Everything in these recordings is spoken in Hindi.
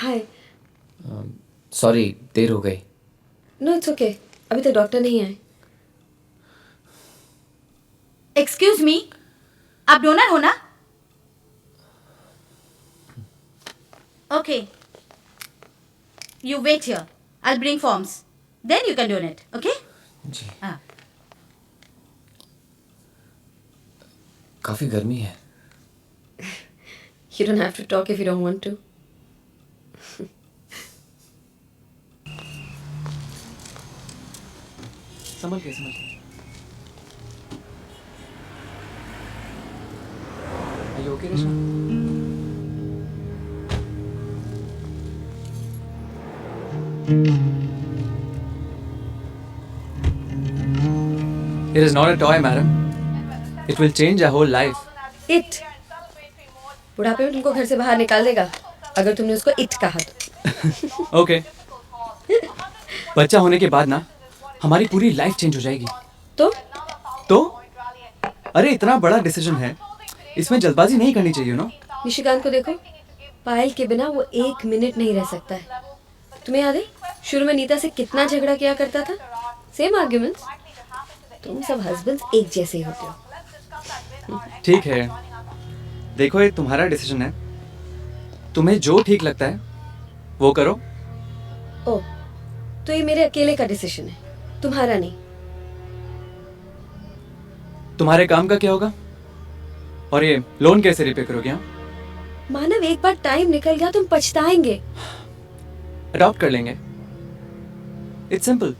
हाय। सॉरी देर हो गई। नो इट्स ओके, अभी तक डॉक्टर नहीं आए। एक्सक्यूज मी, आप डोनर हो ना? Okay, you wait here, I bring forms, then you can donate, okay? जी। हाँ, काफी गर्मी है। You don't have to talk if you don't want to. संभल के संभल के। Are you okay, Reshma? It is not a toy, madam. It will change your whole life. It बुढ़ापे में तुमको घर से बाहर निकाल देगा अगर तुमने उसको इट कहा तो। Okay. बच्चा होने के बाद ना हमारी पूरी लाइफ चेंज हो जाएगी। तो अरे इतना बड़ा डिसीजन है, इसमें जल्दबाजी नहीं करनी चाहिए ना। निशिकांत को देखो, पायल के बिना वो 1 मिनट नहीं रह सकता है। तुम्हें याद है शुरू में नीता से कितना झगड़ा किया करता था? Same arguments. तुम सब हस्बैंड्स एक जैसे ही होते हो। ठीक है, देखो ये तुम्हारा डिसीजन है, तुम्हें जो ठीक लगता है वो करो। ओ, तो ये मेरे अकेले का डिसीजन है, तुम्हारा नहीं। तुम्हारे काम का क्या होगा? और ये लोन कैसे रिपे करोगे? हाँ, मानव, एक बार टाइम निकल गया तुम पछताएंगे। अडॉप्ट कर लेंगे। It's simple.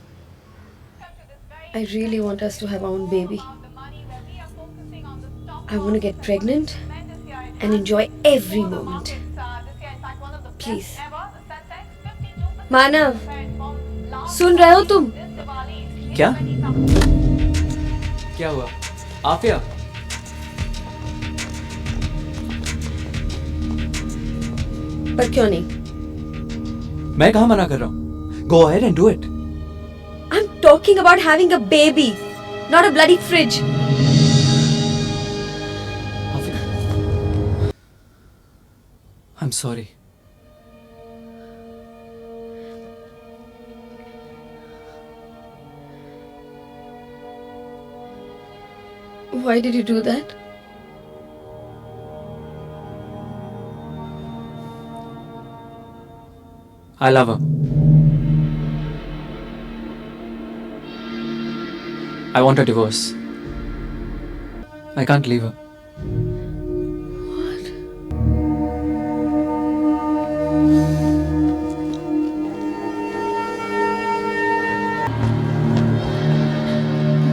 I really want us to have our own baby. I want to get pregnant and enjoy every moment. Please. मानव, सुन रहे हो तुम? क्या? क्या हुआ? आफिया? पर क्यों नहीं? मैं कहाँ मना कर रहा हूँ? Go ahead and do it. I'm talking about having a baby, not a bloody fridge. Aafia, I'm sorry. Why did you do that? I love her. I want a divorce. I can't leave her. What?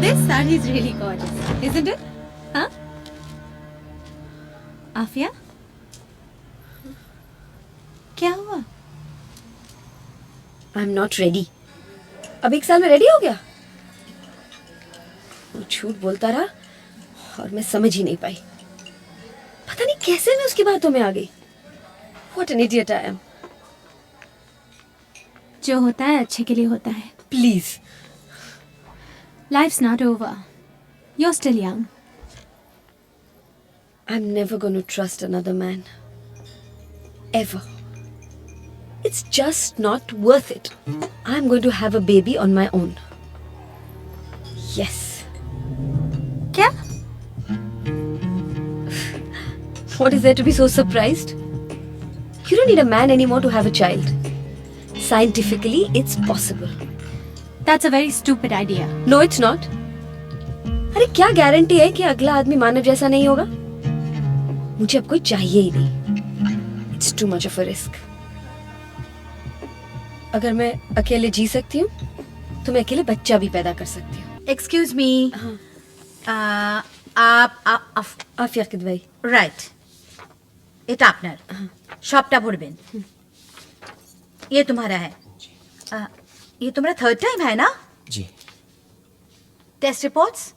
this saree is really gorgeous, isn't it? Huh? Aafia, क्या हुआ? I'm not ready. अब 1 साल में रेडी हो गया? वो झूठ बोलता रहा और मैं समझ ही नहीं पाई। पता नहीं कैसे मैं उसकी बातों में आ गई। What an idiot I am. जो होता है अच्छे के लिए होता है। Please. Life's not over. You're still young. I'm never going to trust another man. Ever. It's just not worth it. I'm going to have a baby on my own. Yes. क्या? What is there to be so surprised? You don't need a man anymore to have a child. Scientifically, it's possible. That's a very stupid idea. No, it's not. अरे क्या गारंटी है कि अगला आदमी मानव जैसा नहीं होगा? मुझे अब कोई चाहिए ही नहीं. It's too much of a risk. अगर मैं अकेले जी सकती हूँ, तो मैं अकेले बच्चा भी पैदा कर सकती हूँ. एक्सक्यूज मी, हाँ. आप आफिया किद भाई. রাইট, এটা আপনার, সবটা ভরবেন। ये तुम्हारा है। ये तुम्हारा 3rd टाइम है ना? जी। Test reports?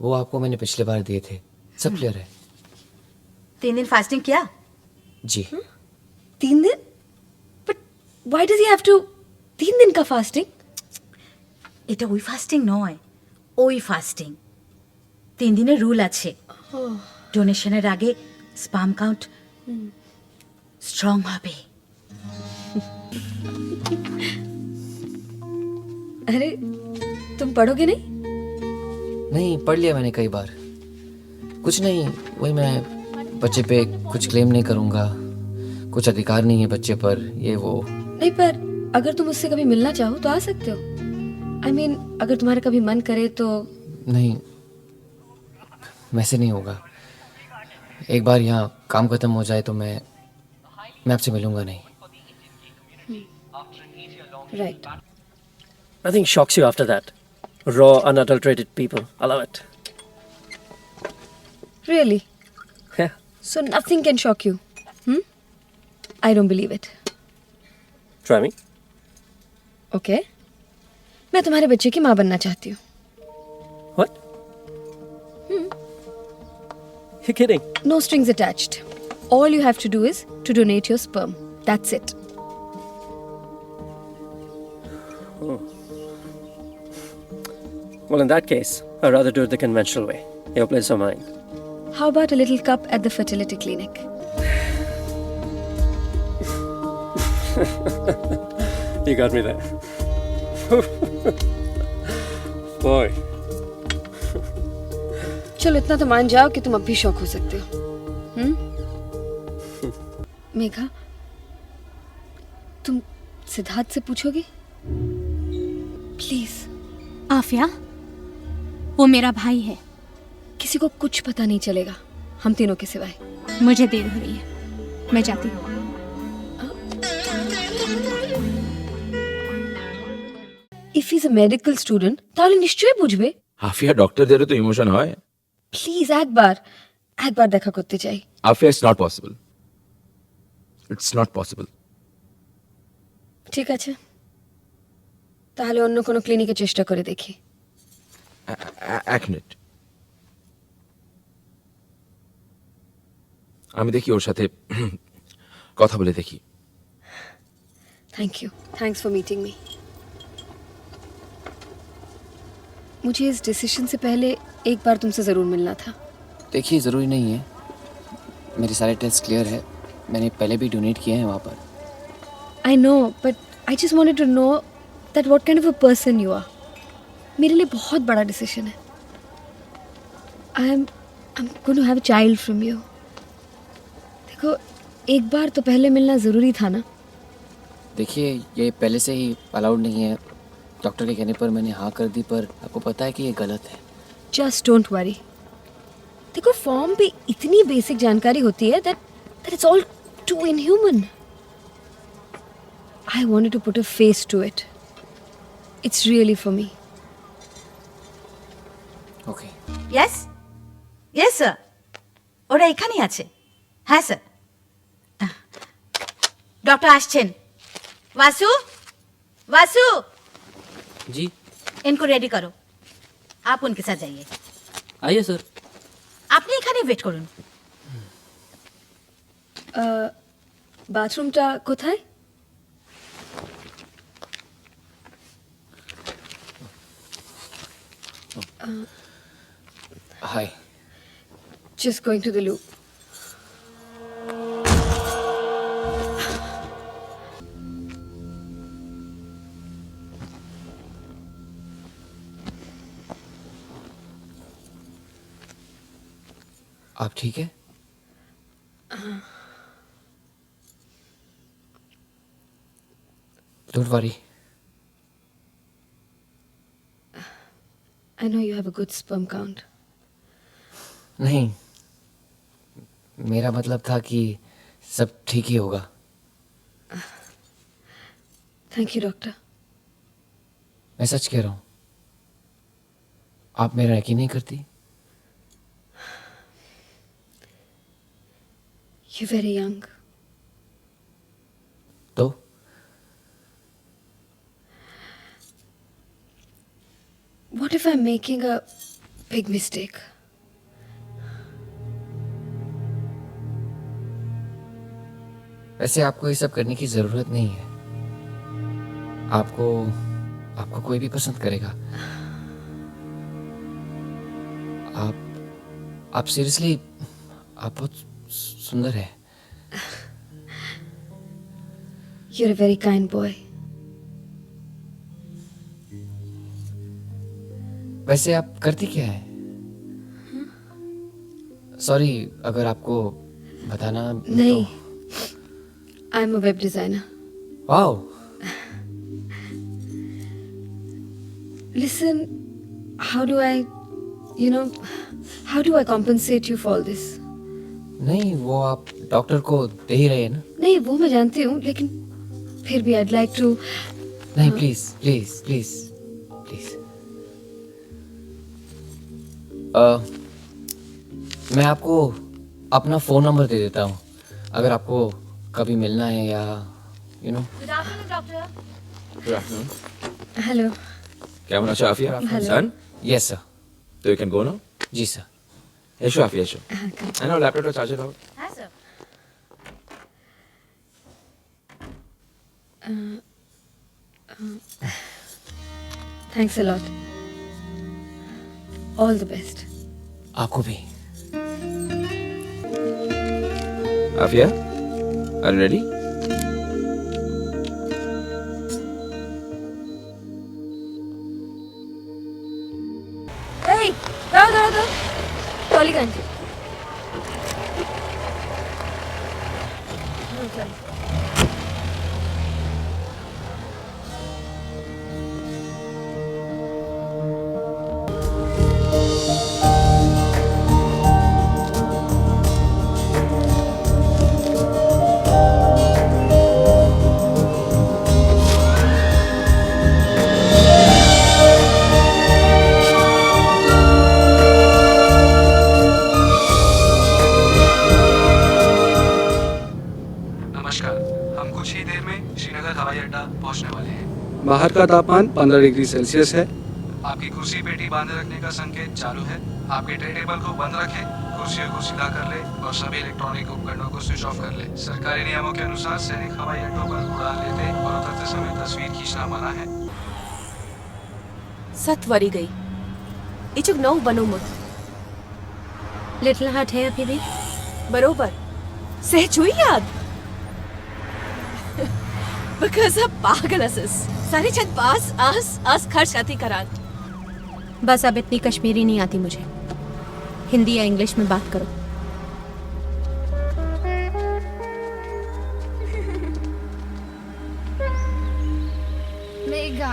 वो आपको मैंने पिछले बार दिए थे, सब क्लियर है। 3 दिन फास्टिंग किया? जी। 3 दिन? But why does he have to 3 दिन का फास्टिंग? এটা ওই ফাস্টিং নয়, ওই ফাস্টিং। 3 দিনের রুল আছে। ডোনেশনের আগে স্পাম কাউন্ট স্ট্রং হবে। अरे तुम पढ़ोगे नहीं? नहीं, पढ़ लिया मैंने कई बार। कुछ नहीं, वही मैं बच्चे पे कुछ क्लेम नहीं करूँगा, कुछ अधिकार नहीं है बच्चे पर, ये वो। नहीं, पर अगर तुम उससे कभी मिलना चाहो तो आ सकते हो। I mean, अगर तुम्हारा कभी मन करे तो। नहीं, वैसे नहीं होगा। एक बार यहाँ काम खत्म हो जाए तो मैं आपसे मिलूंगा नहीं। Right. Nothing shocks you after that. Raw, unadulterated people. Allow it. Really? Yeah. So nothing can shock you? I don't believe it. Try me. Okay. मैं तुम्हारे बच्चे की माँ बनना चाहती हूँ। What? You're kidding. No strings attached. All you have to do is to donate your sperm. That's it. Well, in that case, I'd rather do it the conventional way. Your place or mine. How about a little cup at the fertility clinic? You got me there. Boy. चलो इतना तो मान जाओ कि तुम अब भी शौक हो सकते हो। मेघा, तुम सिद्धार्थ से पूछोगे? प्लीज। आफिया, वो मेरा भाई है। किसी को कुछ पता नहीं चलेगा, हम तीनों के सिवाय। मुझे देर हो रही है, मैं जाती हूँ। If he's a medical student, তাহলে নিশ্চয়ই বুঝবে। আফিয়া ডক্টরদেরও তো ইমোশন হয়। প্লিজ একবার দেখা করতে চাই। Afia it's not possible, it's not possible. ঠিক আছে, তাহলে অন্য কোনো ক্লিনিকে চেষ্টা করে দেখি। এক মিনিট, আমি দেখি ওর সাথে কথা বলে দেখি। Thank you, thanks for meeting me. मुझे इस डिसीजन से पहले एक बार तुमसे ज़रूर मिलना था। देखिए, ज़रूरी नहीं है, मेरे सारे टेस्ट क्लियर है, मैंने पहले भी डोनेट किए हैं वहाँ पर। I know, but I just wanted to know that what kind of a person you are. मेरे लिए बहुत बड़ा डिसीजन है। I am going to have a child from you. देखो, एक बार तो पहले मिलना ज़रूरी था ना। देखिए, ये पहले से ही अलाउड नहीं है, डॉक्टर के कहने पर मैंने हाँ कर दी, पर आपको पता है कि ये गलत है। Just don't worry. देखो, फॉर्म पे इतनी बेसिक जानकारी होती है that it's all too inhuman. I wanted to put a face to it. It's really for me. Okay. Yes yes sir, ওরা এখানেই আছে। হ্যাঁ স্যার, ডক্টর আসছেন। वासु वासु, जी इनको रेडी करो, आप उनके साथ जाइए। आइए सर। আপনি এখানে ওয়েট করুন। বাথরুমটা কোথায়? हाय। Just going to the loo. आप ठीक है? Don't worry. I know you have a good sperm count. नहीं, मेरा मतलब था कि सब ठीक ही होगा। Thank you, doctor. मैं सच कह रहा हूँ, आप मेरा यकीन नहीं करती? You're very young. तो What if I'm making a big mistake? वैसे आपको ये सब करने की जरूरत नहीं है। आपको कोई भी पसंद करेगा। आप सीरियसली, आप बहुत सुंदर है। You're a very kind boy. वैसे आप करती क्या है? सॉरी अगर आपको बताना नहीं. I'm a web designer. Wow. Listen, how do I compensate you for all this? नहीं वो आप डॉक्टर को दे ही रहे हैं ना? नहीं, वो मैं जानती हूँ, लेकिन फिर भी I'd like to. नहीं प्लीज प्लीज प्लीज प्लीज. मैं आपको अपना फोन नंबर दे देता हूँ अगर आपको कभी मिलना है या good afternoon doctor. Good afternoon. Hello. Camera Shafia. Hello. Son, yes sir. so you can go now? जी sir. Yes, Shafia, yes, sure. I know laptop or charger out. हाँ sir. Thanks a lot. All the best. आपको भी. Afia, are you ready? Hey, दाओ. ट्रॉली कहाँ है? नमस्कार, हम कुछ ही देर में श्रीनगर हवाई अड्डा पहुंचने वाले हैं। बाहर का तापमान 15 डिग्री सेल्सियस है। आपकी कुर्सी पेटी बांधे रखने का संकेत चालू है। आपके ट्रे टेबल को बंद रखें, कुर्सियों को सीधा कर ले और सभी इलेक्ट्रॉनिक उपकरणों को स्विच ऑफ कर ले। सरकारी नियमों के अनुसार सैनिक हवाई अड्डों पर उड़ान लेते और उतरते समय तस्वीर खींचना मना है। सत वरी गई इचुक नौ बनो मुत लिटिल हार्ट है अभी भी. बरोबर सहज हुई याद बिकॉज अब पागल असस सारे छत पास आस आस खर्च आती करान. बस अब इतनी कश्मीरी नहीं आती मुझे. हिंदी या इंग्लिश में बात करो. Mega.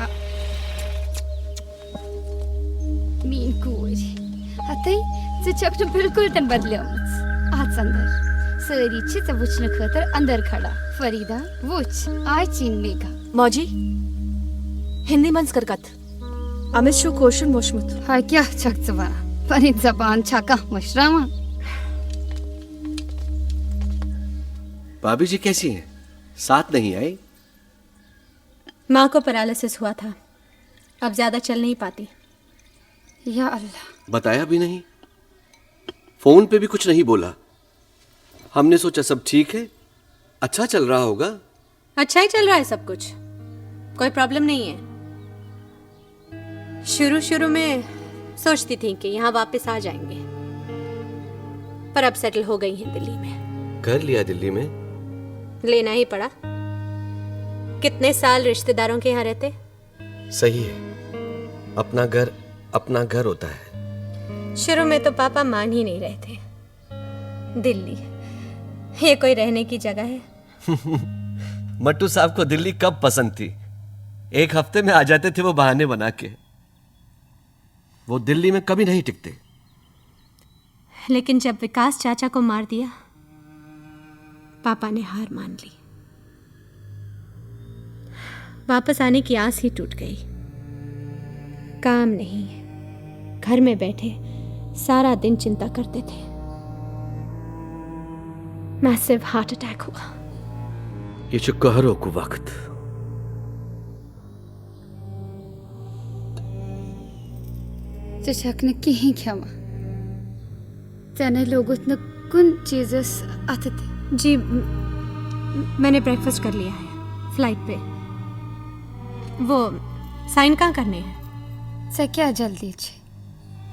Min koer. Hatay, ze çaktu बिल्कुल तन बदल्यामुच. आज अंदर. सरीची च वुचन खतर अंदर खड़ा. फरीदा वुच आय चीन मेगा. मौजी हिंदी मंस करकत अमित शो कोशन मोशमुत. हाय क्या चकचवा. पनी जबान छाका मशरामा. भाभी जी कैसी हैं? साथ नहीं आई? माँ को पैरालिसिस हुआ था, अब ज्यादा चल नहीं पाती. या अल्लाह. बताया भी नहीं, फोन पे भी कुछ नहीं बोला. हमने सोचा सब ठीक है, अच्छा चल रहा होगा. अच्छा ही चल रहा है सब कुछ, कोई प्रॉब्लम नहीं है. शुरू में सोचती थी कि यहाँ वापस आ जाएंगे, पर अब सेटल हो गई हैं दिल्ली में. घर लिया दिल्ली में? लेना ही पड़ा. कितने साल रिश्तेदारों के यहाँ रहते. सही है, अपना घर होता है. शुरू में तो पापा मान ही नहीं रहे थे. दिल्ली ये कोई रहने की जगह है? मट्टू साहब को दिल्ली कब पसंद थी. एक हफ्ते में आ जाते थे वो बहाने बना के. वो दिल्ली में कभी नहीं टिकते. लेकिन जब विकास चाचा को मार दिया, पापा ने हार मान ली. वापस आने की आस ही टूट गई. काम नहीं, घर में बैठे सारा दिन चिंता करते थे. मैसिव हार्ट अटैक हुआ. ये जो कहरों को वक्त. चचकने कहीं क्षमा. त्याने लोगों ने कुन चीज़स आते थे. जी मैंने ब्रेकफास्ट कर लिया है. फ्लाइट पे. वो साइन कहाँ करने हैं? से क्या जल्दी छे.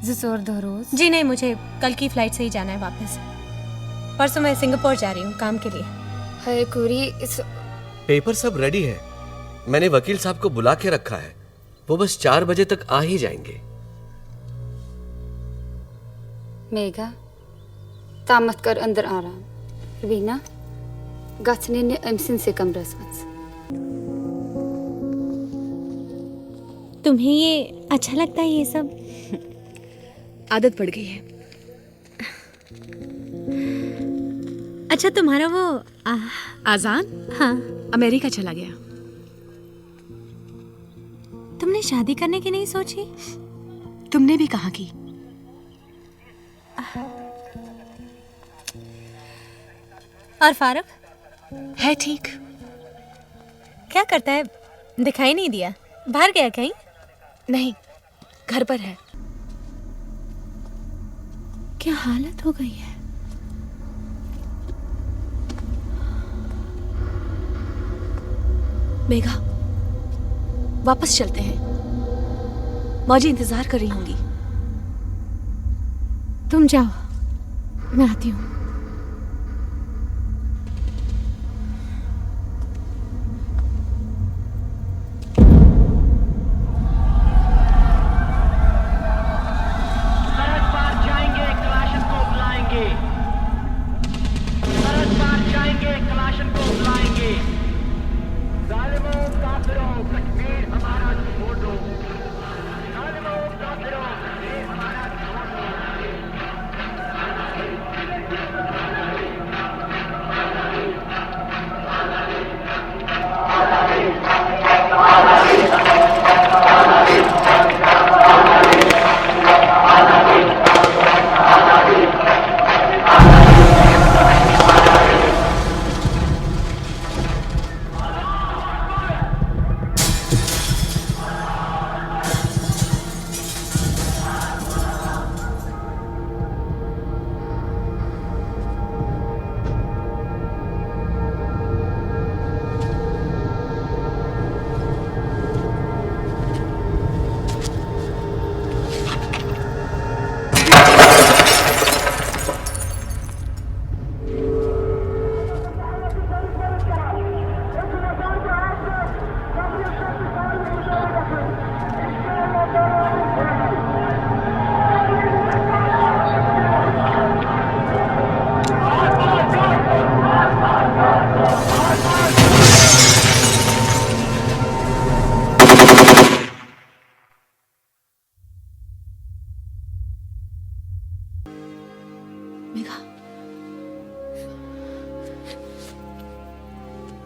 जोर दो रोज. जी नहीं, मुझे कल की फ्लाइट से ही जाना है वापस. परसों मैं सिंगापुर जा रही हूँ काम के लिए. है कुरी पेपर सब रेडी है, मैंने वकील साहब को बुला के रखा है, वो बस 4 बजे तक आ ही जाएंगे। मेघा तामत कर अंदर आराम वीना गचने ने अमसिन से कमरस मत। तुम्हें ये अच्छा लगता है ये सब? आदत पड़ गई है। अच्छा तुम्हारा वो आजान हाँ, अमेरिका चला गया। तुमने शादी करने की नहीं सोची? तुमने भी कहा की? और फारूक है ठीक। क्या करता है? दिखाई नहीं दिया। बाहर गया कहीं? नहीं, घर पर है। क्या हालत हो गई है? मेघा वापस चलते हैं, मौजी इंतजार कर रही होंगी। तुम जाओ, मैं आती हूँ।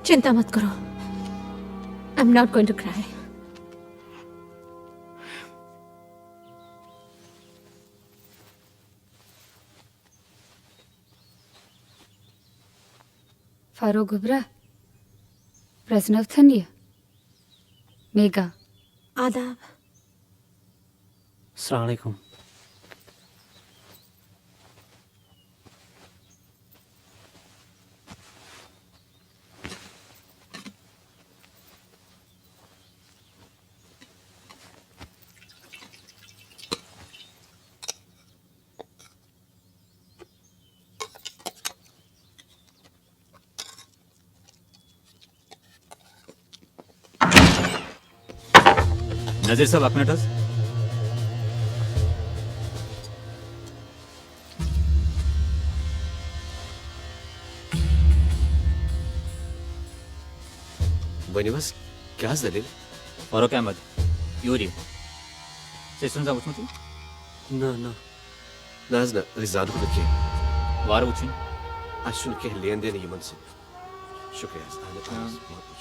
चिंता मत करो, I am not going to cry. Farooq गुबरा प्रजनव थनिया मेघा आदाब। अस्सलाम वालेकुम। नजीर साहब एक मिनट। बनी बस क्या दलील? फारूक अहमद यूरी सेशन सा वचूं ना ना नाज ना रिजान को देखिए वार वचूं अशुन के लेन देन यमन से शुक्रिया।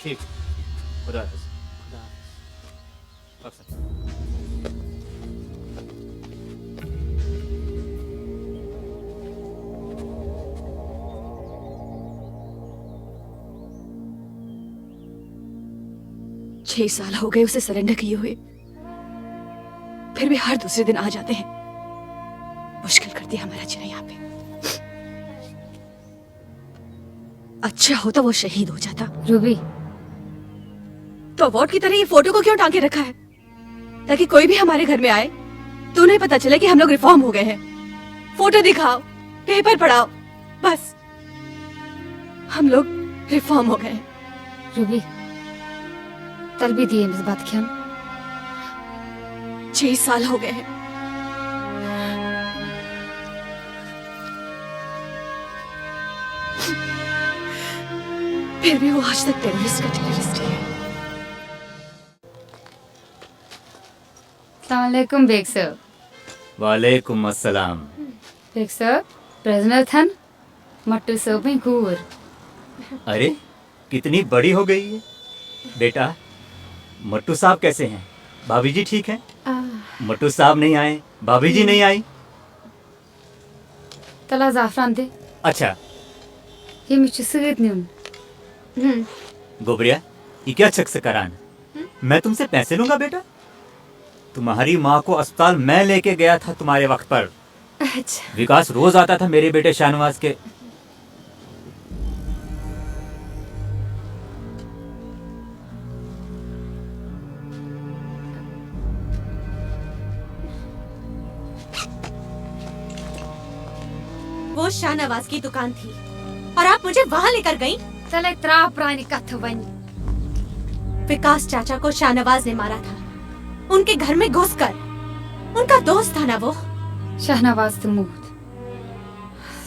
ठीक, खुदा हाफिज। अक्सर छह साल हो गए उसे सरेंडर किए हुए, फिर भी हर दूसरे दिन आ जाते हैं। मुश्किल कर दिया हमारा जीना यहाँ पे। अच्छा होता वो शहीद हो जाता। रूबी तो अवार्ड की तरह ये फोटो को क्यों टांगे रखा है? ताकि कोई भी हमारे घर में आए तो उन्हें पता चले कि हम लोग रिफॉर्म हो गए हैं। फोटो दिखाओ, पेपर पढ़ाओ, बस हम लोग रिफॉर्म हो गए हैं। रूबी तल भी दिए इस बात ख्याल 6 साल हो गए हैं। फिर भी वो आज तक टेररिस्ट का टेररिस्ट ही है। अस्सलामुअलैकुम बेग साहब। वालेकुम अस्सलाम। बेग साहब प्रेजनर थन मट्टू साहब में कूर। अरे कितनी बड़ी हो गई है बेटा। मट्टू साहब कैसे हैं? भाभी जी ठीक हैं? मट्टू साहब नहीं आए, भाभी जी नहीं आई। तला जाफरान दे अच्छा ये मुझे सगत नहीं। गोबरिया ये क्या चक से करान? मैं तुमसे पैसे लूंगा बेटा? तुम्हारी माँ को अस्पताल मैं लेके गया था तुम्हारे वक्त पर। अच्छा विकास रोज आता था मेरे बेटे शाहनवाज के। वो शाहनवाज की दुकान थी और आप मुझे वहाँ लेकर गई। तले त्रा प्राणी कथ बन। विकास चाचा को शाहनवाज ने मारा था, उनके घर में घुसकर। उनका दोस्त था ना वो। शहनवाज तमूद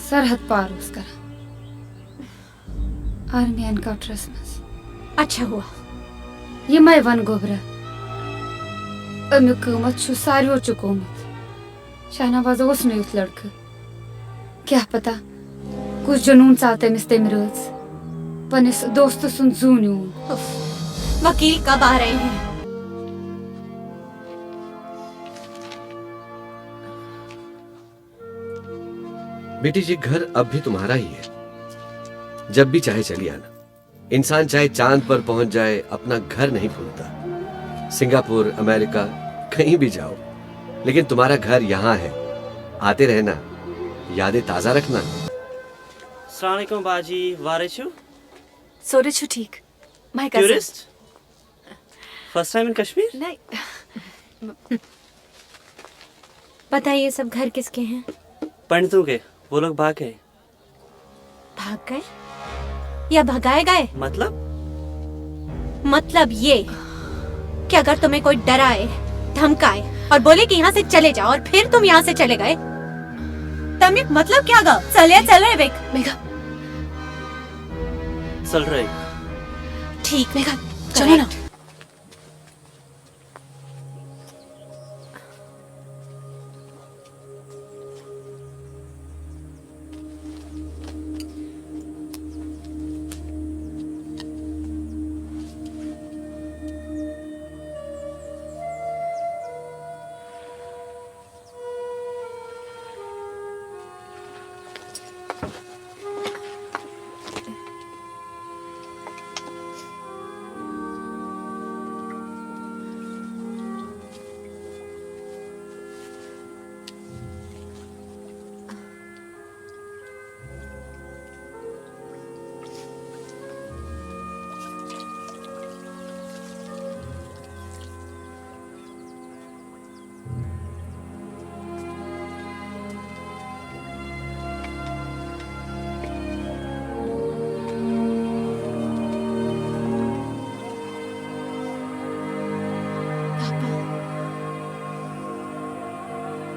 सरहद पार उसकर आर्मी एनकाउंटर्स में। अच्छा हुआ ये मैं वन गोबरा अमुक कीमत छु सारियों चुकोमत। शहनवाज उस नुयुत लड़का क्या पता कुछ जुनून चाहते मिस्ते मिरोज पनिस दोस्त सुन जूनू। वकील कब आ रहे हैं? बेटी जी घर अब भी तुम्हारा ही है। जब भी चाहे चली आना। इंसान चाहे चांद पर पहुंच जाए अपना घर नहीं भूलता। सिंगापुर अमेरिका कहीं भी जाओ लेकिन तुम्हारा घर यहाँ है। आते रहना, यादें ताजा रखना। अस्सलाम वालेकुम बाजी। वारेचू सोरेचू ठीक। My cousin. Tourist first time in Kashmir? नहीं। पता है ये सब घर किसके हैं? पंडितों के। वो लोग भाग गए। भाग गए या भगाए गए? मतलब ये कि अगर तुम्हें कोई डराए धमकाए और बोले कि यहाँ से चले जाओ और फिर तुम यहाँ से चले गए तब ये मतलब क्या गा? चले बेग। मेघा चल रहे। ठीक मेघा चलो ना।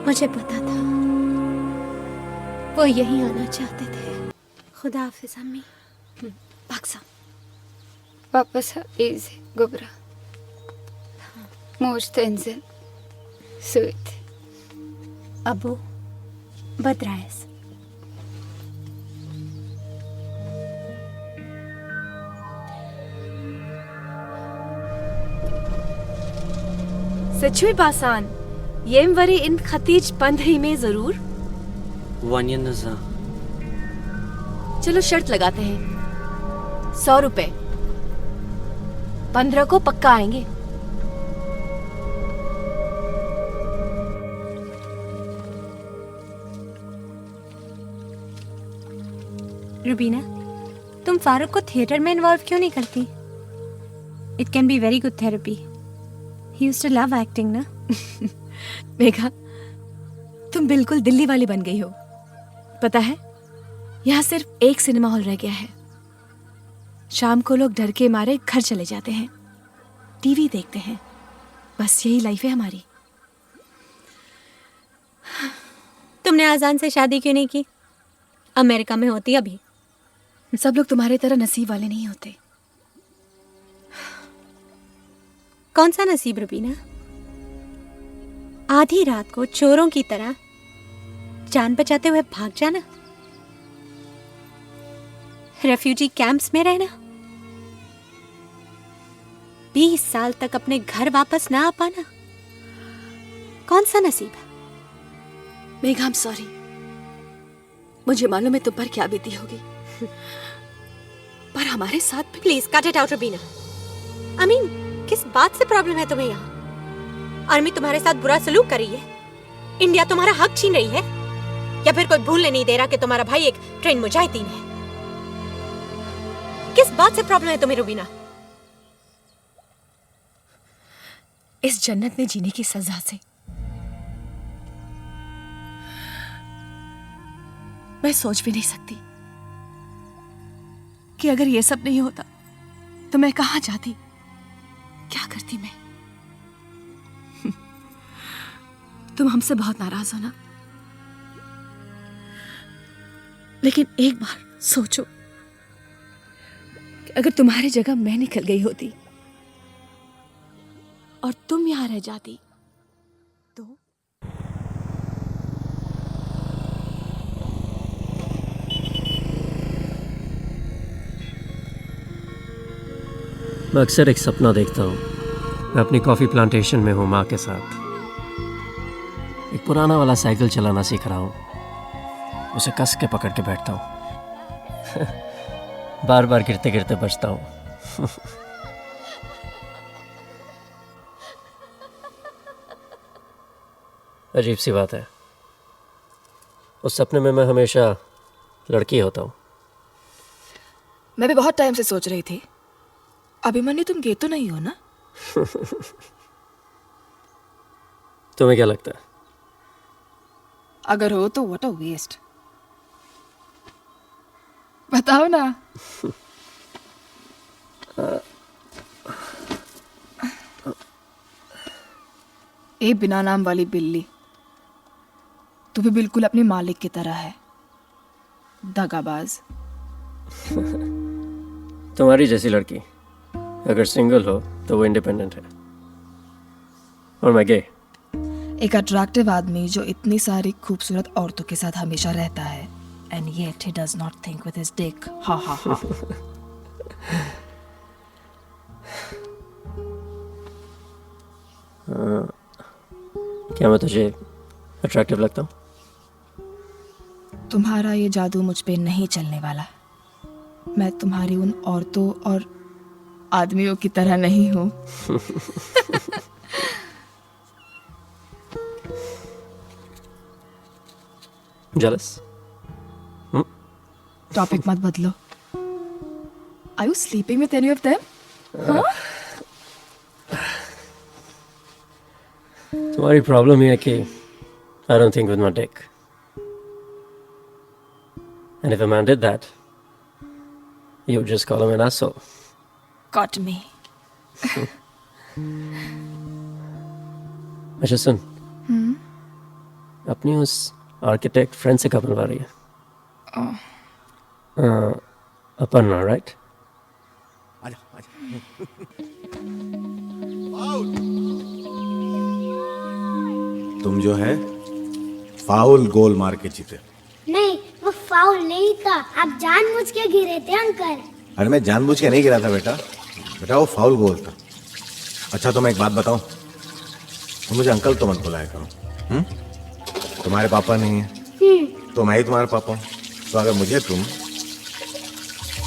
मुझे पता था वो यहीं आना चाहते थे। खुदा हाफिज अम्मी। पाकसा वापस इजी गोबरा मोज तंजिल सुत अबू बदराइस। सचुई बासान येम वरी इन खतीज पंद्रही में जरूर। वानियन नजा। चलो शर्त लगाते हैं 100 रुपए। 15 को पक्का आएंगे। रुबीना तुम फारूक को थिएटर में इन्वॉल्व क्यों नहीं करती? It can be very good therapy. He used to love acting ना। मेघा तुम बिल्कुल दिल्ली वाली बन गई हो। पता है यहाँ सिर्फ एक सिनेमा हॉल रह गया है शाम को लोग डर के मारे घर चले जाते हैं, टीवी देखते हैं। बस यही लाइफ है हमारी। तुमने आजान से शादी क्यों नहीं की? अमेरिका में होती अभी। सब लोग तुम्हारे तरह नसीब वाले नहीं होते। कौन सा नसीब रुबीना? आधी रात को चोरों की तरह जान बचाते हुए भाग जाना, रेफ्यूजी कैंप्स में रहना, 20 साल तक अपने घर वापस ना आ पाना, कौन सा नसीब है? Megha, I am sorry. मुझे मालूम है तुम पर क्या बीती होगी, पर हमारे साथ भी। Please cut it out Rubina. I mean, किस बात से प्रॉब्लम है तुम्हें यहाँ? आर्मी तुम्हारे साथ बुरा सलूक कर रही है? इंडिया तुम्हारा हक छीन रही है? या फिर कोई भूलने नहीं दे रहा कि तुम्हारा भाई एक ट्रेन मुजाहिदीन है? किस बात से प्रॉब्लम है तुम्हें रुबीना? इस जन्नत में जीने की सजा से। मैं सोच भी नहीं सकती कि अगर ये सब नहीं होता तो मैं कहां जाती, क्या करती मैं। तुम हमसे बहुत नाराज हो ना, लेकिन एक बार सोचो कि अगर तुम्हारी जगह मैं निकल गई होती और तुम यहां रह जाती तो। मैं अक्सर एक सपना देखता हूँ। मैं अपनी कॉफ़ी प्लांटेशन में हूँ माँ के साथ। एक पुराना वाला साइकिल चलाना सीख रहा हूँ। उसे कस के पकड़ के बैठता हूँ। बार बार गिरते गिरते बचता हूँ। अजीब सी बात है, उस सपने में मैं हमेशा लड़की होता हूँ। मैं भी बहुत टाइम से सोच रही थी, अभिमन्यु तुम गे तो नहीं हो ना? तुम्हें क्या लगता है? अगर हो तो व्हाट अ वेस्ट। बताओ ना। ए बिना नाम वाली बिल्ली, तू भी बिल्कुल अपने मालिक की तरह है, दगाबाज। तुम्हारी जैसी लड़की अगर सिंगल हो तो वो इंडिपेंडेंट है, और मैं गे। एक अट्रैक्टिव आदमी जो इतनी सारी खूबसूरत औरतों के साथ हमेशा रहता है, and yet he does not think with his dick. Ha ha ha. क्या मैं तुझे अट्रैक्टिव लगता हूँ? तुम्हारा ये जादू मुझ पे नहीं चलने वाला। मैं तुम्हारी उन औरतों और आदमियों की तरह नहीं हूँ। Jealous? टॉपिक मत बदलो। Are you sleeping with any of them? हाँ? तुम्हारी प्रॉब्लम ये है कि I don't think with my dick. And if a man did that, you would just call him an asshole. Got me. अच्छा सुन, अपनी उस आर्किटेक्ट फ्रेंड से कब मिलवा रही है? अपर्णा, राइट? तुम जो है फाउल गोल मार के जीते। नहीं, वो फाउल नहीं था, आप जानबूझ के गिरे थे अंकल। अरे मैं जानबूझ के नहीं गिरा था बेटा, वो फाउल गोल था। अच्छा तो मैं एक बात बताऊं, तुम मुझे अंकल तो मत बुलाया करो। तुम्हारे पापा नहीं है तो मैं ही तुम्हारा पापा हूँ, तो अगर मुझे तुम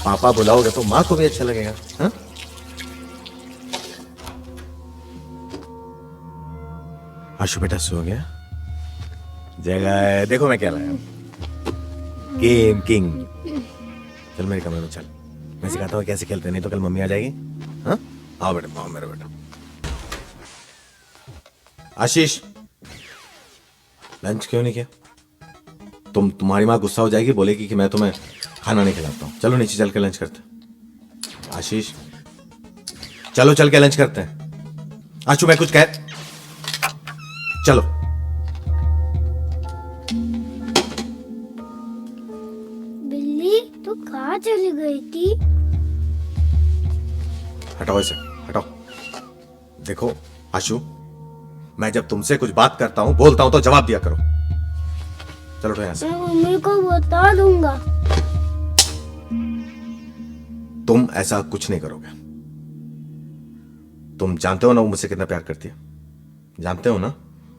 पापा बुलाओगे तो माँ को भी अच्छा लगेगा। हाँ? आशु बेटा सो गया? जगह देखो मैं क्या लाया, गेम किंग। चल मेरे कमरे में चल, मैं सिखाता हूँ कैसे खेलते, नहीं तो कल मम्मी आ जाएगी। हाँ आओ बेटा, आओ मेरा बेटा। आशीष लंच क्यों नहीं किया? तुम्हारी माँ गुस्सा हो जाएगी, बोलेगी कि मैं तुम्हें खाना नहीं खिलाता हूँ। चलो नीचे चल के लंच करते। आशीष, चलो चल के लंच करते हैं। आशु मैं कुछ कह, चलो। बिल्ली तू कहाँ चली गई थी? हटाओ इसे, हटाओ। देखो आशु, मैं जब तुमसे कुछ बात करता हूं, बोलता हूं तो जवाब दिया करो। चलो उठो यहां से। मैं मम्मी को बता दूंगा। तुम ऐसा कुछ नहीं करोगे। तुम जानते हो ना वो मुझसे कितना प्यार करती है, जानते हो ना,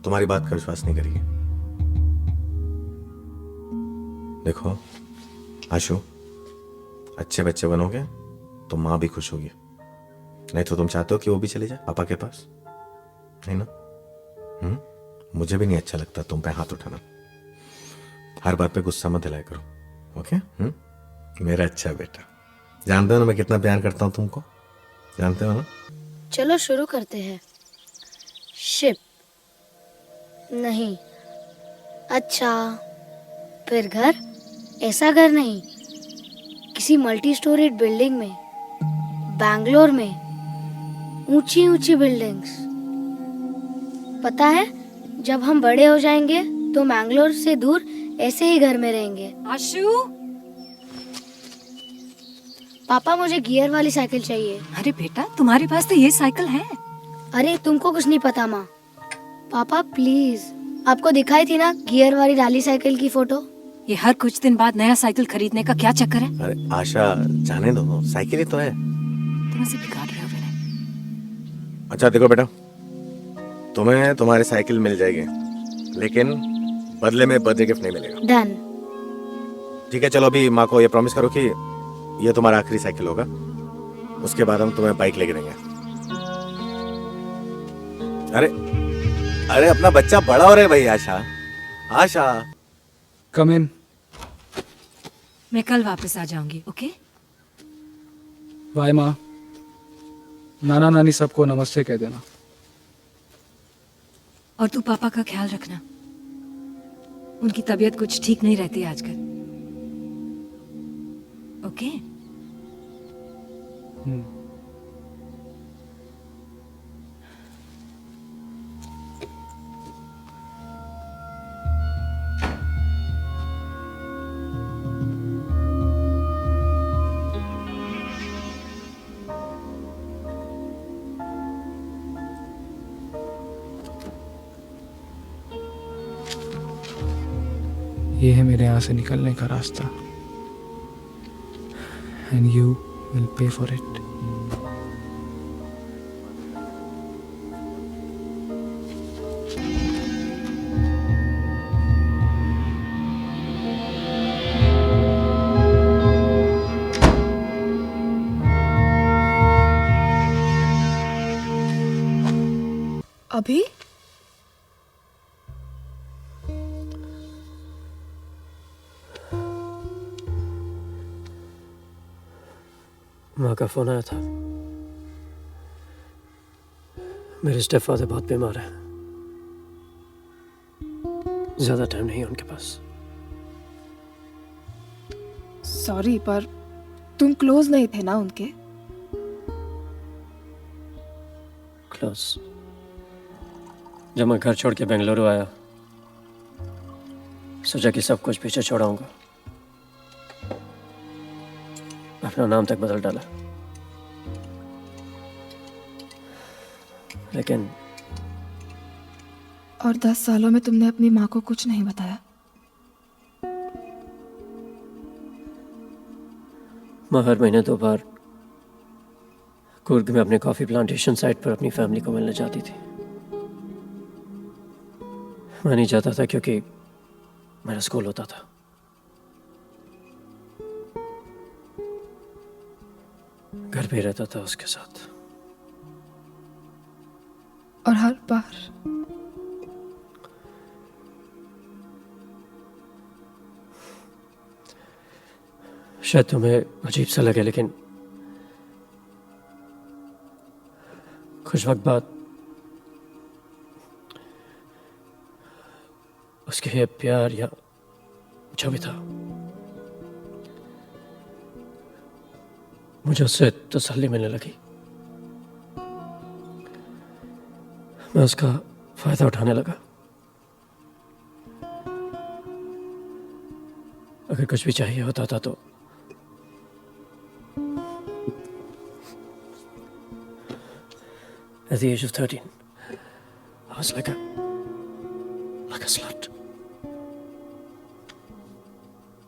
तुम्हारी बात का विश्वास नहीं करेगी। देखो आशु, अच्छे बच्चे बनोगे तो मां भी खुश होगी, नहीं तो तुम चाहते हो कि वो भी चले जाए पापा के पास, नहीं ना? मुझे भी नहीं अच्छा लगता तुम पे हाथ उठाना। हर बात पे गुस्सा मत दिलाया करो, ओके? मेरा अच्छा बेटा, जानते हो ना मैं कितना प्यार करता हूं तुमको, जानते हो ना? चलो शुरू करते हैं। शिप नहीं, अच्छा फिर घर? ऐसा घर नहीं, किसी मल्टी स्टोरीड बिल्डिंग में, बैंगलोर में, ऊंची ऊंची बिल्डिंग्स। पता है जब हम बड़े हो जाएंगे तो मैंगलोर से दूर ऐसे ही घर में रहेंगे। आशु, पापा मुझे गियर वाली साइकिल चाहिए। अरे बेटा, तुम्हारे पास तो ये साइकिल है। अरे तुमको कुछ नहीं पता माँ। पापा प्लीज, आपको दिखाई थी ना गियर वाली डाली साइकिल की फोटो? ये हर कुछ दिन बाद नया साइकिल खरीदने का क्या चक्कर है? अरे आशा, जाने दो, साइकिल ही तो है। तुम उसे बिगाड़ रहे हो मैंने। अच्छा देखो बेटा, तुम्हें तुम्हारी साइकिल मिल जाएगी, लेकिन बदले में बर्थडे गिफ्ट नहीं मिलेगा। डन। ठीक है, चलो अभी माँ को ये प्रॉमिस करो कि ये तुम्हारा आखिरी साइकिल होगा, उसके बाद हम तुम्हें बाइक लेके देंगे। अरे अरे अपना बच्चा बड़ा हो रहा है भाई। आशा, आशा कम इन। मैं कल वापस आ जाऊंगी, ओके? बाय माँ। नाना नानी सबको नमस्ते कह देना। और तू पापा का ख्याल रखना, उनकी तबीयत कुछ ठीक नहीं रहती आजकल, ओके? ये है मेरे यहाँ से निकलने का रास्ता, and you will pay for it. अभी माँ का फोन आया था। मेरे स्टेप फादर बहुत बीमार है, ज्यादा टाइम नहीं है उनके पास। सॉरी, पर तुम क्लोज नहीं थे ना उनके? क्लोज? जब मैं घर छोड़ के बेंगलुरु आया, सोचा कि सब कुछ पीछे छोड़ाऊंगा, अपना नाम तक बदल डाला, लेकिन और 10 सालों में तुमने अपनी माँ को कुछ नहीं बताया? माँ हर महीने 2 बार कुर्ग में अपने कॉफी प्लांटेशन साइट पर अपनी फैमिली को मिलने जाती थी। मैं नहीं जाता था क्योंकि मेरा स्कूल होता था। घर पे रहता था उसके साथ। और हर बार शायद तुम्हें अजीब सा लगे, लेकिन कुछ वक्त बाद उसके ये प्यार या जो भी था मुझे उससे तसल्ली मिलने लगी। मैं उसका फायदा उठाने लगा। अगर कुछ भी चाहिए होता था तो at the age of 13 I was like a slut.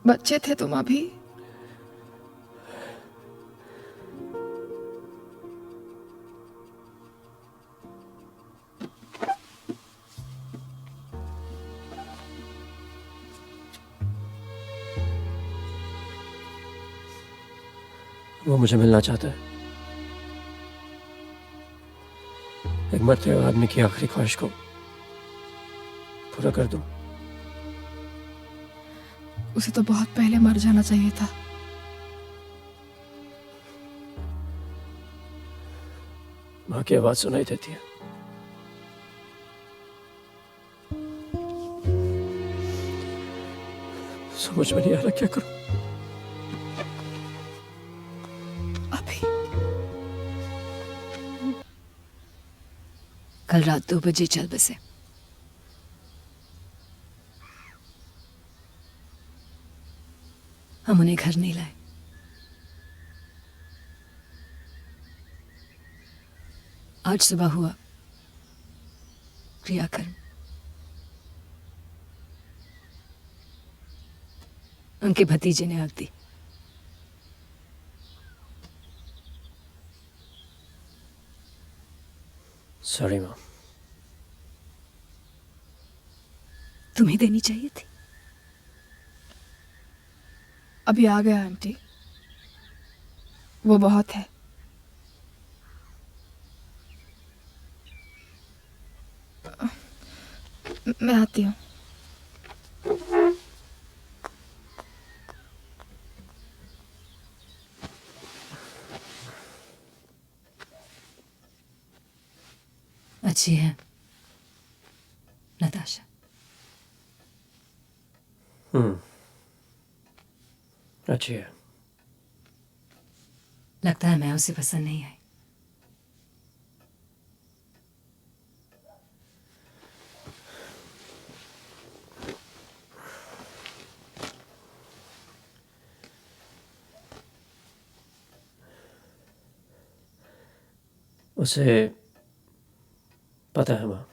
बच्चे थे तुम अभी। वो मुझे मिलना चाहता है। एक मरते हुए आदमी की आखिरी ख्वाहिश को पूरा कर दूं। उसे तो बहुत पहले मर जाना चाहिए था। माँ की आवाज सुनाई देती है। समझ में नहीं आ रहा क्या करूं। कल रात 2 बजे चल बसे। हम उन्हें घर नहीं लाए। आज सुबह हुआ क्रियाकर्म। उनके भतीजे ने आग दी। सॉरी माँ। तुम्हें देनी चाहिए थी। अभी आ गया आंटी, वो बहुत है। मैं आती हूँ। अच्छी है नताशा। अच्छी है। लगता है मैं उसे पसंद नहीं आई। उसे पता है माँ।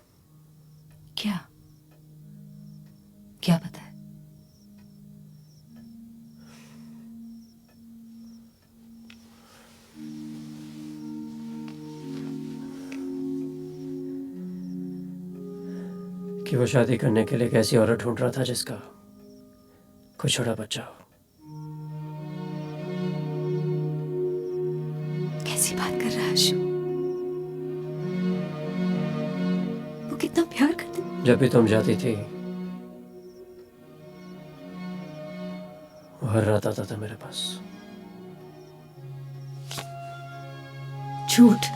क्या क्या पता है? कि वो शादी करने के लिए एक ऐसी औरत ढूंढ रहा था जिसका कोई छोटा बच्चा हो। कैसी बात कर रहा है अशु? वो कितना प्यार करते। जब भी तुम जाती थी वो हर रात आता था मेरे पास। झूठ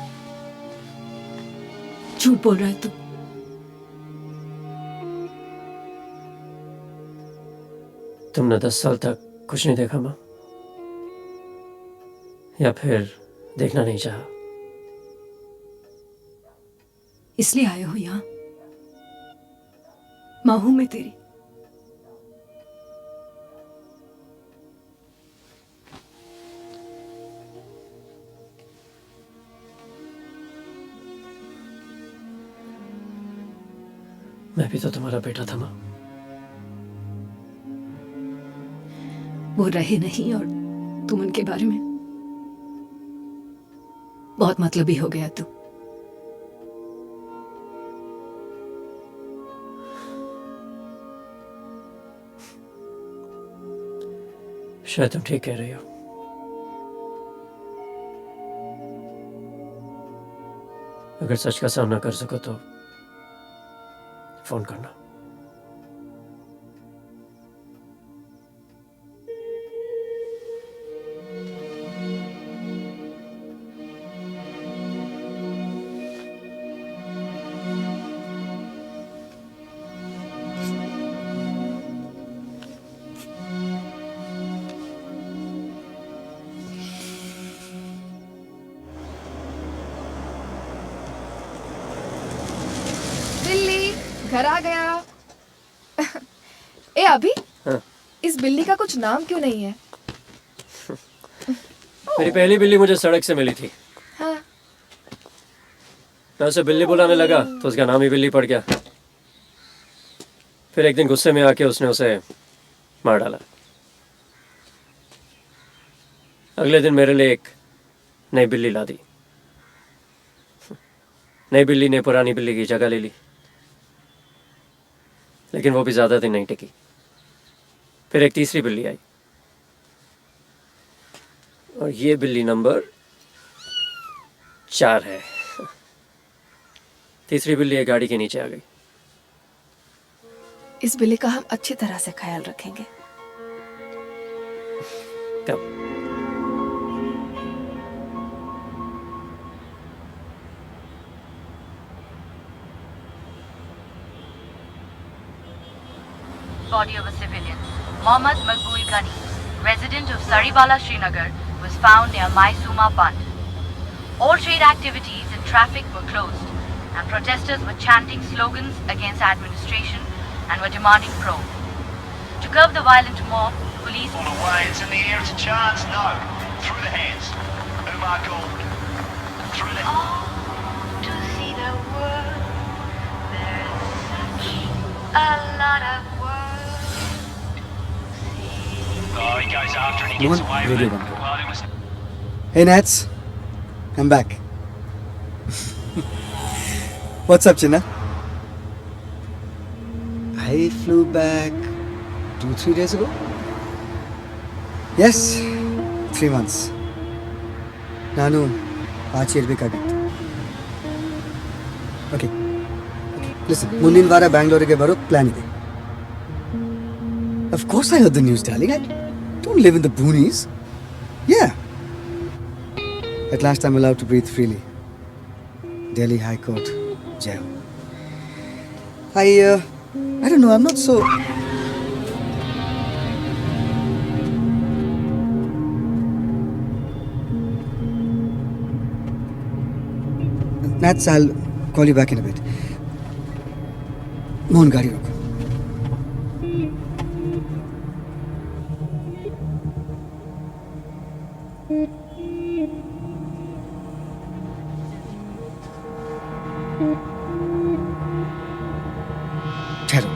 झूठ बोल रहा है तू। तुमने 10 साल तक कुछ नहीं देखा माँ, या फिर देखना नहीं चाहा? इसलिए आए हो यहाँ? माँ हूं मैं तेरी। मैं भी तो तुम्हारा बेटा था माँ। वो रहे नहीं और तुम उनके बारे में बहुत मतलबी हो गया तू। शायद तुम ठीक कह रही हो। अगर सच का सामना कर सको तो फोन करना। घर आ गया। ए अभी हाँ। इस बिल्ली का कुछ नाम क्यों नहीं है? मेरी पहली बिल्ली मुझे सड़क से मिली थी। हाँ। मैं उसे बिल्ली बुलाने लगा तो उसका नाम ही बिल्ली पड़ गया। फिर एक दिन गुस्से में आके उसने उसे मार डाला। अगले दिन मेरे लिए एक नई बिल्ली ला दी। नई बिल्ली ने पुरानी बिल्ली की जगह ले ली, लेकिन वो भी ज्यादा दिन नहीं टिकी। फिर एक तीसरी बिल्ली आई और ये बिल्ली नंबर 4 है। तीसरी बिल्ली एक गाड़ी के नीचे आ गई। इस बिल्ली का हम अच्छी तरह से ख्याल रखेंगे। कब? Body of a civilian, Mohammad Maqbool Ghani, resident of Saribala, Srinagar, was found near Maisuma Bund. All trade activities and traffic were closed, and protesters were chanting slogans against administration and were demanding probe. To curb the violent mob, police... All away, it's in the air, it's a chance, no. Through the hands. Umar Gould. Through the... To see the world, there's such a lot of world. Oh, he goes after it, he gets away with it. Well, it was... Hey Nats, I'm back. What's up, Chinna? I flew back 2-3 days ago. Yes, 3 months. Nanu, 5 years. Okay. Listen, ಮುಂದಿನ ವಾರ ಬ್ಯಾಂಗ್ಳೂರಿಗೆ ಬರೋ ಪ್ಲಾನ್ ಇದೆ. Of course I heard the news, darling. I don't live in the boonies. Yeah. At last I'm allowed to breathe freely. Delhi High Court, jail. I don't know, I'm not so... Nats, I'll call you back in a bit. Mohan गाड़ी रोको। ठहरो।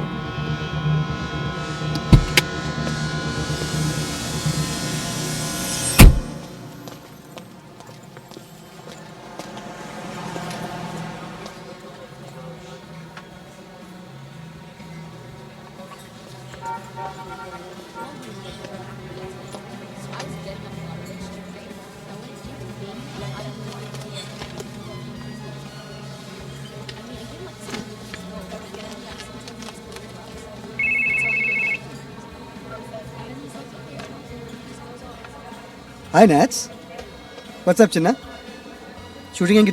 Hi Nats. What's up, Chinna? Shooting in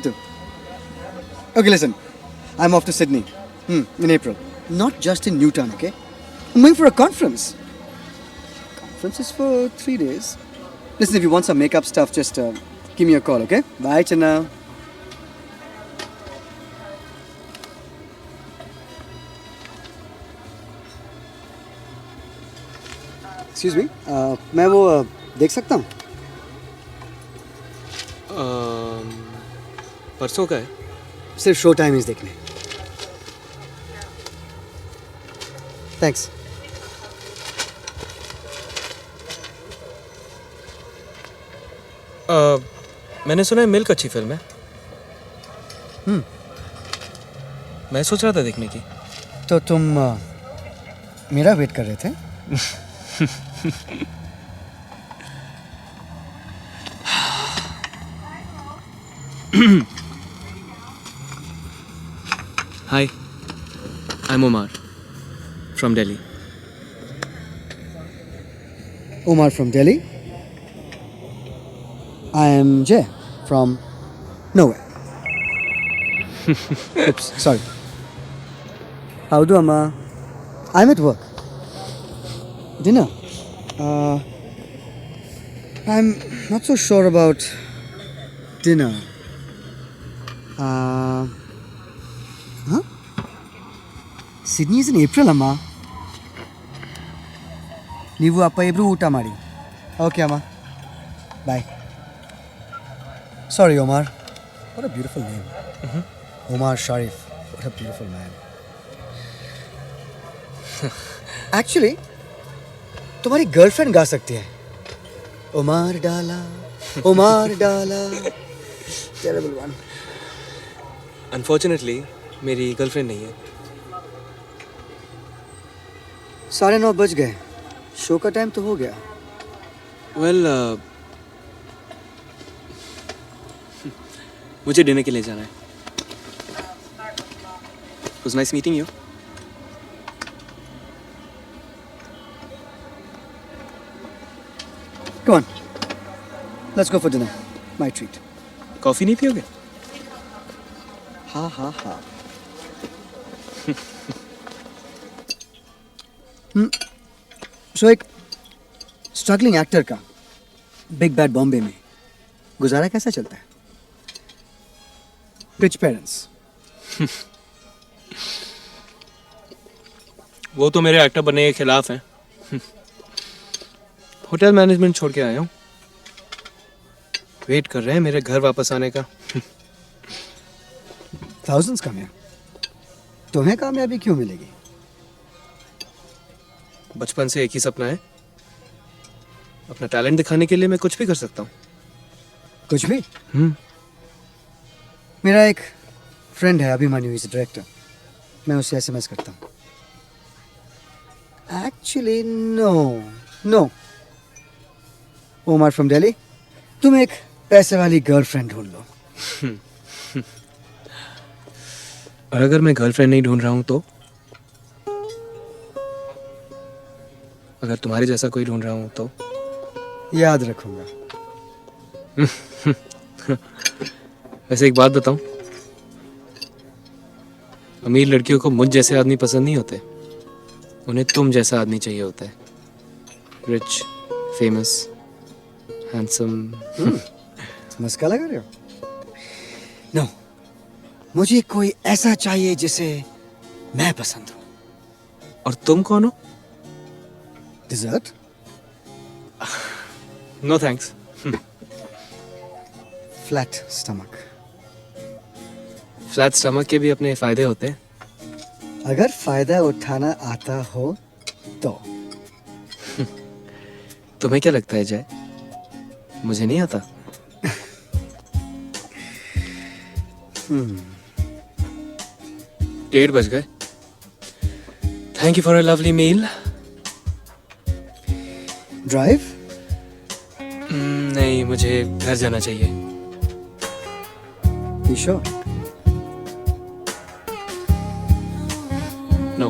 Okay, listen. I'm off to Sydney in April. Not just in Newtown, okay? I'm going for a conference. Conference is for 3 days. Listen, if you want some makeup stuff, just give me a call, okay? Bye, Chinna. Excuse me, मैं वो देख सकता हूँ? परसों का है? सिर्फ शो टाइमिंग्स देखने। थैंक्स। मैंने सुना है मिल्क अच्छी फिल्म है। मैं सोच रहा था देखने की। तो तुम मेरा वेट कर रहे थे? Hi, I'm Omar from Delhi. Omar from Delhi. I am Jay from nowhere. Oops, sorry. How do Amma? I'm at work. Dinner. I'm not so sure about dinner. Huh? Sydney is in April, Amma. ನೀವು ಅಪ್ಪ ಇಬ್ರು ಊಟ ಮಾಡಿ. Okay, Amma. Bye. Sorry, Omar. What a beautiful name. Omar Sharif. What a beautiful man. Actually, तुम्हारी गर्लफ्रेंड गा सकती है. Omar डाला, Omar डाला. Terrible one. अनफॉर्चुनेटली मेरी गर्लफ्रेंड नहीं है. 9:30 बज गए. शो का टाइम तो हो गया. वेल मुझे डिनर के लिए जाना है. It was nice meeting you. Come on. Let's go for dinner. My treat. Coffee नहीं पियोगे? हाँ हाँ हाँ. सो एक स्ट्रगलिंग एक्टर का बिग बैड बॉम्बे में गुजारा कैसा चलता है? Rich parents. वो तो मेरे एक्टर बनने के खिलाफ हैं. होटल मैनेजमेंट छोड़ के आया हूँ. वेट कर रहे हैं मेरे घर वापस आने का. Thousands कामयाब. तुम्हें कामयाबी क्यों मिलेगी? बचपन से एक ही सपना है. अपना टैलेंट दिखाने के लिए मैं कुछ भी कर सकता हूँ. कुछ भी? मेरा एक फ्रेंड है अभिमन्यु, इज डायरेक्टर. मैं उससे SMS करता हूँ. Actually no. Omar from Delhi, तुम एक पैसे वाली गर्लफ्रेंड ढूंढ लो. और अगर मैं गर्लफ्रेंड नहीं ढूंढ रहा हूँ तो? अगर तुम्हारे जैसा कोई ढूंढ रहा हूँ तो? याद रखूंगा. वैसे एक बात बताऊं, अमीर लड़कियों को मुझ जैसे आदमी पसंद नहीं होते. उन्हें तुम जैसा आदमी चाहिए होता है. Rich, famous, handsome. मस्का लगा रहे हो? नो, मुझे कोई ऐसा चाहिए जिसे मैं पसंद हूं. और तुम कौन हो? Dessert? No thanks. Flat stomach. Flat stomach के भी अपने फायदे होते हैं. अगर फायदा उठाना आता हो तो. तुम्हें क्या लगता है जय, मुझे नहीं आता? 8 बज गए. Thank you for a lovely meal. Drive? नहीं, मुझे घर जाना चाहिए. You sure? No.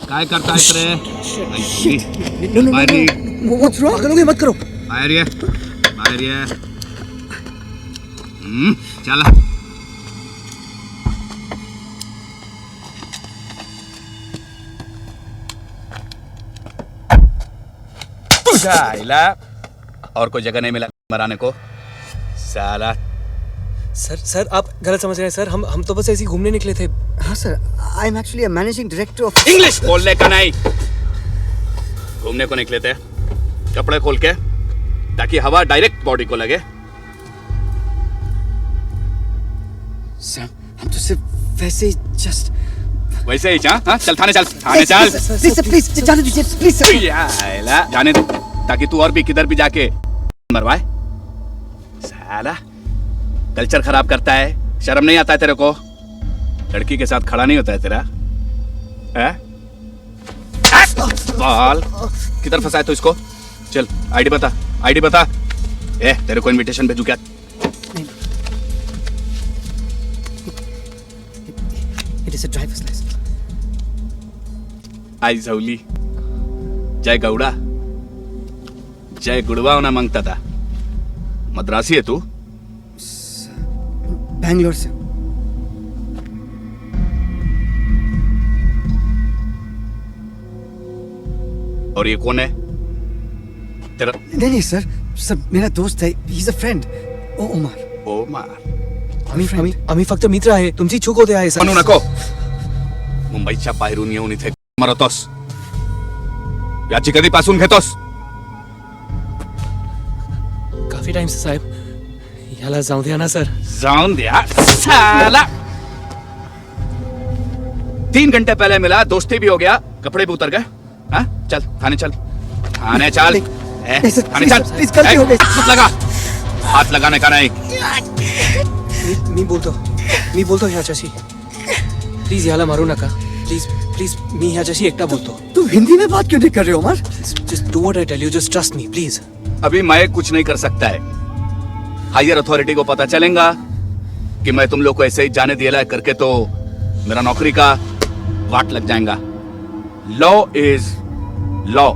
काय करता है रे? No. What's wrong? करोगे मत करो. बाहर ये. चला. आइला और कोई जगह नहीं मिला मराने को साला. सर आप गलत समझ रहे हैं सर. हम तो बस ऐसे ही घूमने निकले थे. हाँ sir, I am actually a managing director of. English बोलने का नहीं. घूमने को निकले थे. कपड़े खोल के ताकि हवा डायरेक्ट बॉडी को लगे. सर हम तो सिर्फ वैसे ही जस्ट. वैसे ही हाँ? चल थाने चल. प्लीज जाने दीजिए प्लीज सर. जाने दे ताकि तू और भी किधर भी जाके मरवाए. साला कल्चर खराब करता है. शर्म नहीं आता है तेरे को? लड़की के साथ खड़ा नहीं होता है तेरा? बाल किधर फंसा है तू इसको? चल आईडी बता. तेरे को इनविटेशन भेजू क्या? It is a driver's license. आई झवली जय गौड़ा जय गुड़वा होना मांगता था। मद्रासी है तू? बैंगलोर से। और ये कौन है तेरा? नहीं सर, मेरा दोस्त है, he is a friend. Omar. आम्ही फक्त मित्र आहे, तुमची चूक होते आहे सर. म्हणू नको. मुंबईच्या बाहेरून येऊन इथे मरतोस. याची कधीपासून घेतोस? काफी टाइम से साहेब. याला जाऊ द्या ना सर. जाऊन द्या साला. 3 घंटे पहले मिला, दोस्ती भी हो गया, कपड़े भी उतर गए. हाँ चल थाने चल. थाने चल. थाने चल. गलती हो गई. मत लगा. हाथ लगाने का नहीं. मी बोलतो ह्याच्याशी. प्लीज याला मारू नका. प्लीज मी ह्याच्याशी एकटा बोलतो. तुम हिंदी में बात क्यों नहीं कर रहे हो Umar? Just do what I tell you. Just trust me please. अभी मैं कुछ नहीं कर सकता है. हायर अथॉरिटी को पता चलेगा कि मैं तुम लोग को ऐसे ही जाने दिया करके तो मेरा नौकरी का वाट लग जाएगा. Law is law.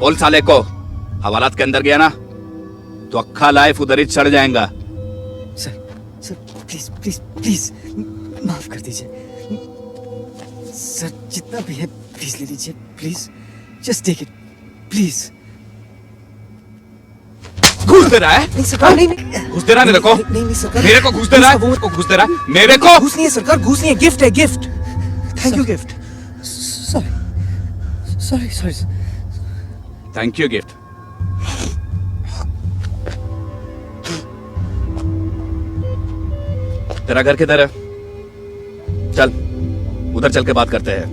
बोल साले को हवालात के अंदर गया ना तो अक्खा लाइफ उधर ही चढ़ जाएगा. सर प्लीज माफ कर दीजिए सर. जितना भी है प्लीज ले लीजिए. Please just take it please. घूस दे रहा है? नहीं सरकार, नहीं घूस दे रहा है मेरे को. नहीं सरकार, मेरे को घूस दे रहा है. वो को घूस दे रहा है मेरे को. घूस नहीं है सरकार, घूस नहीं है. गिफ्ट है, gift. Thank you gift. Sorry. Thank you gift. तेरा घर किधर है? चल उधर चल के बात करते हैं.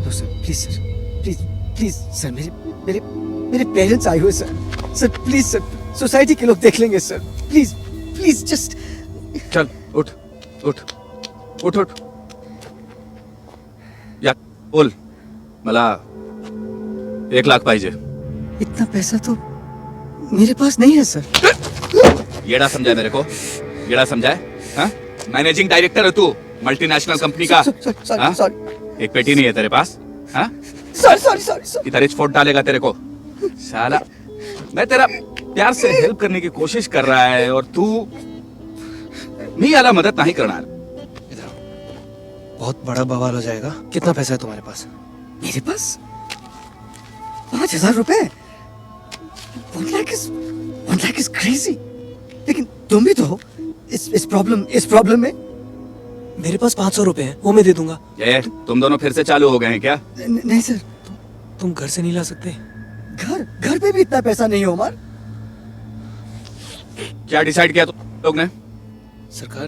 No sir please sir. मेरे पेरेंट्स आए हुए सर. प्लीज सर, सोसाइटी के लोग देख लेंगे सर. Please just. चल उठ. या बोल. मला 1 लाख पाहिजे. इतना पैसा तो मेरे पास नहीं है सर. येड़ा समझाए मेरे को. येड़ा समझाए. हाँ मैनेजिंग डायरेक्टर है तू मल्टीनेशनल कंपनी का. हाँ? एक पेटी नहीं है तेरे पास? हाँ सॉरी. इधर स्फोट डालेगा तेरे को साला. मैं तेरा प्यार से हेल्प करने की कोशिश कर रहा है और तू मी याला मदद नहीं करना. बहुत बड़ा बवाल हो जाएगा. कितना पैसा है तुम्हारे पास? मेरे पास 5,000 रुपए. 1 लाख इज क्रेजी. लेकिन तुम भी तो हो इस प्रॉब्लम में. मेरे पास 500 रुपए हैं, वो मैं दे दूंगा. ये तुम दोनों फिर से चालू हो गए हैं क्या? नहीं सर. तुम घर से नहीं ला सकते? घर पे भी इतना पैसा नहीं है उमर. क्या डिसाइड किया तुम लोग ने? सरकार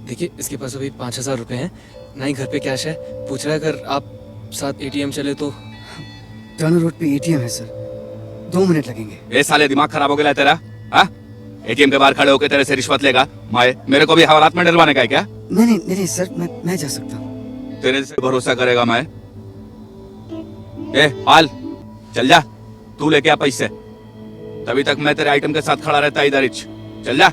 देखिए, इसके पास अभी 5,000 रुपए हैं, ना ही घर पे कैश है. पूछ रहा है अगर आप साथ एटीएम चले तो. टर्नर रोड पे एटीएम है सर. 2 मिनट लगेंगे. ये साले दिमाग खराब हो गया है तेरा? हाँ एटीएम के बाहर खड़े होकर तेरे से रिश्वत लेगा. मेरे को भी हवालात में डलवाने का है क्या? नहीं सर, मैं जा सकता हूँ. तेरे से भरोसा करेगा मैं? पाल चल जा. तू लेके आ पैसे. तभी तक मैं तेरे आइटम के साथ खड़ा रहता इधर. चल जा.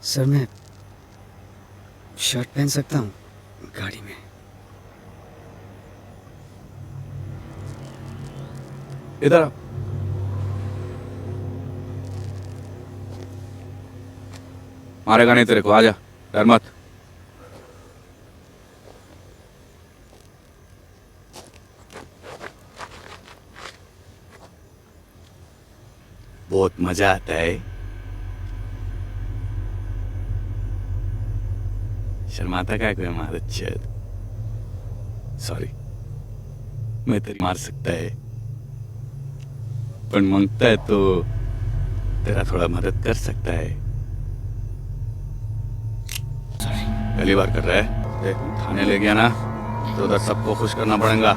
सर मैं शर्ट पहन सकता हूँ गाड़ी में? इधर आ. मारेगा नहीं तेरे को. आजा, डर मत. बहुत मजा आता है. शर्माता काय कोई मारत शायद. सॉरी. मैं तेरी मार सकता है पण मांगता है तो तेरा थोड़ा मदद कर सकता है। पहली बार कर रहा है। देख, थाने ले गया ना तो उधर सबको खुश करना पड़ेगा।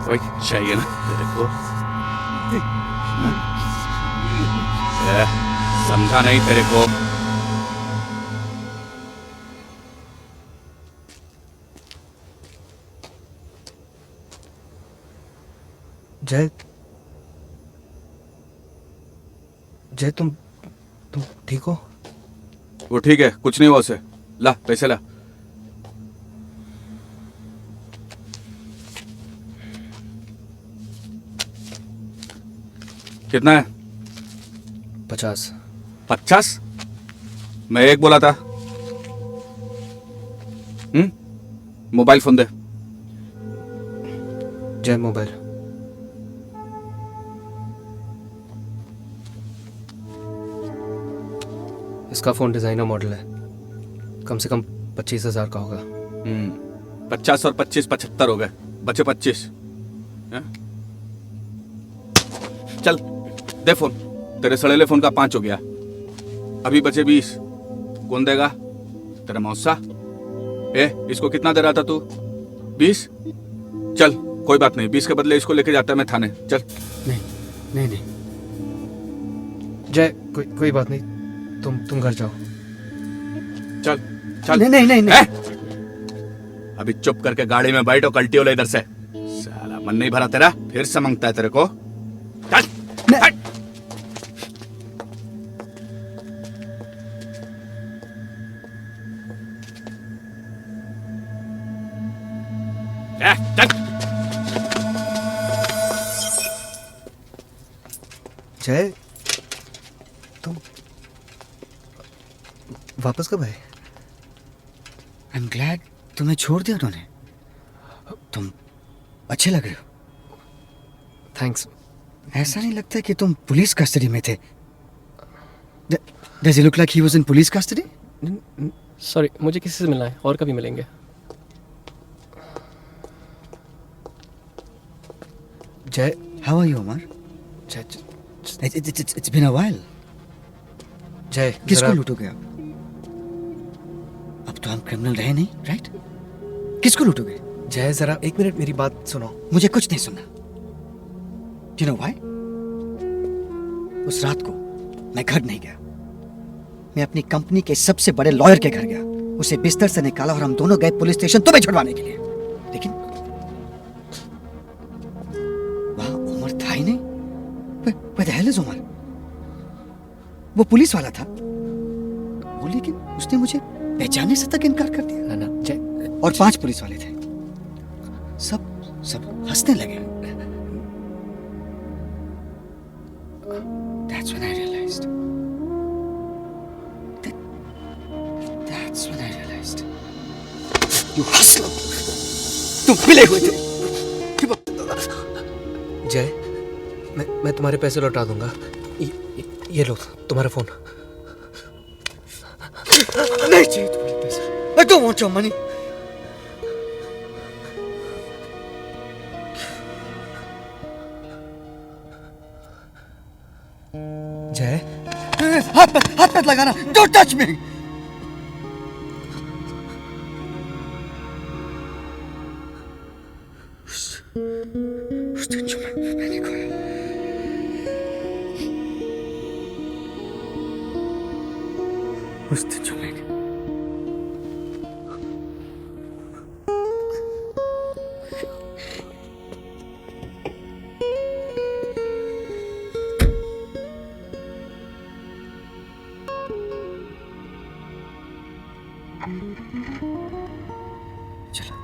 कोई चाहिए ना तेरे को? समझा नहीं तेरे को? जय, जय तुम ठीक हो? वो ठीक है, कुछ नहीं हुआ उसे। ला पैसे ला। कितना है? 50। 50? मैं एक बोला था। मोबाइल फोन दे। जय मोबाइल। इसका फोन डिजाइनर मॉडल है, कम से कम 25,000 का होगा। 50 और 25 75 हो गए, बचे 25। चल दे फोन। तेरे सड़ेले फोन का 5 हो गया, अभी बचे 20। कौन देगा? तेरा मौसा। इसको कितना दे रहा था तू? 20? चल कोई बात नहीं, 20 के बदले इसको लेके जाता मैं थाने। चल। नहीं जय, कोई बात नहीं, तुम घर जाओ। चल चल। नहीं। अभी चुप करके गाड़ी में बैठ और कल्टी वाला इधर से। साला मन नहीं भरा तेरा, फिर से मांगता है तेरे को। चल। जय, तुम वापस कब आए? आई एम ग्लैड तुम्हें छोड़ दिया उन्होंने। तुम अच्छे लग रहे हो। थैंक्स। ऐसा नहीं लगता कि तुम पुलिस कस्टडी में थे। Does it look like he was in police custody? Sorry, मुझे किसी से मिलना है, और कभी मिलेंगे। जय, how are you, Omar? It's been a while. जय, किसको लूटोगे आप? अब तो हम क्रिमिनल रहे नहीं, राइट? किसको लूटोगे? जय, जरा 1 मिनट मेरी बात सुनो। मुझे कुछ नहीं सुनना। You know why? उस रात को मैं घर नहीं गया। मैं अपनी कंपनी के सबसे बड़े लॉयर के घर गया, उसे बिस्तर से निकाला और हम दोनों गए पुलिस स्टेशन तुम्हें छुड़वाने के लिए। लेकिन वहां उमर था ही नहीं। Where the hell is Umar? वो पुलिस वाला था वो, लेकिन उसने मुझे पहचानने से तक इनकार कर दिया। ना जय। और 5 पुलिस वाले थे। सब हंसने लगे। That's when I realized. That's when I realized. You hustler! तुम मिले हुए थे। जय, मैं तुम्हारे पैसे लौटा दूंगा। ये लो तुम्हारा फोन। नहीं चाहिए तुम्हारे पैसे। I don't want your money. जय, हाथ मत लगाना। Don't touch me. उस दिन जो मैंने खोया, उस दिन जो मैंने चलो